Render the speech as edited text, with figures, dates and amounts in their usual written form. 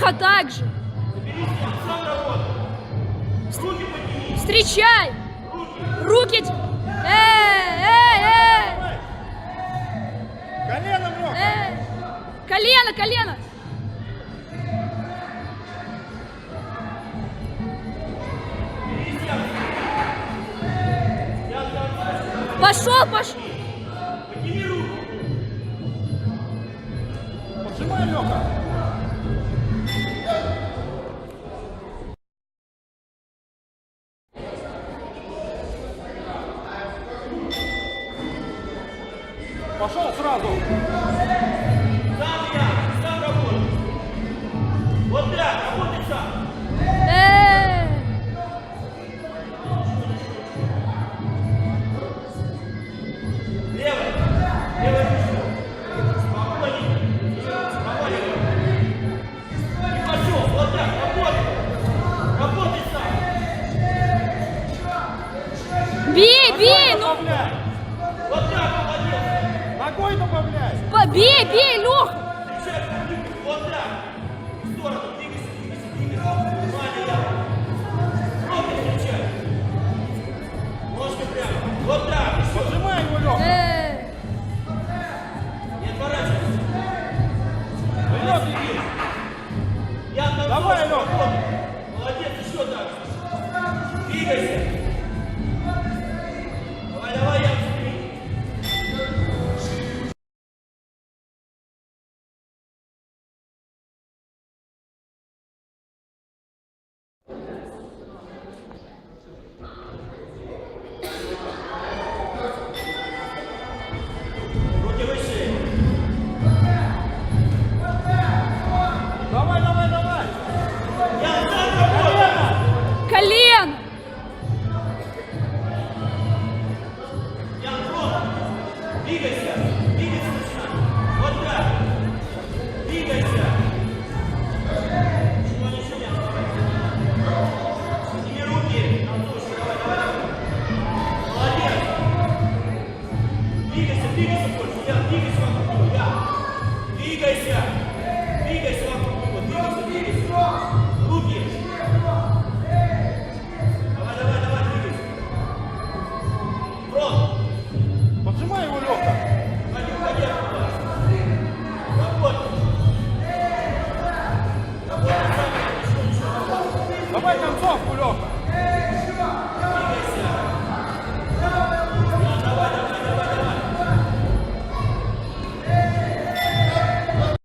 Леха также. Встречай. Руки. Коленом, Леха. Колено, колено. Пошел, пошел. Поджимай, Леха. Пошел сразу. Сам работай. Вот так, работай сам. Левый. Левый пошел. Спокойнее. Спокойнее. И пошел. Вот так, работай. Работай сам. Бей, бей, ну. Добавляй. Вот так, молодец. Ногой добавляй. Бей, бей, Леха. Вот так. В сторону. Двигайся, двигайся, двигайся. Внимание, я. Руки встречай. Ножки прямо. Вот так. Еще. Поджимай его, Леха. Не отворачивайся. Вперед иди. Я там Давай, тоже Лёх. работаю. Молодец, еще так же. Двигайся. Давай, давай, я быстрее. Руки выше. Давай, давай, давай. Я сам работаю. Колено. Я пробую. Двигайся. Двигайся начинай. Вот так. Двигайся. Ничего, ничего не оставайся. Подними руки. Антошка, давай, давай, давай. Молодец. Двигайся, двигайся больше. Я, двигайся вокруг него. Я. Двигайся. Двигайся вокруг него. Двигайся, двигайся. Руки. Давай, давай, давай, двигайся. Фронт. Поджимай его, Леха. Уходи, уходи оттуда. Работай. Работай сами, ничего, ничего. Давай концовку, Леха.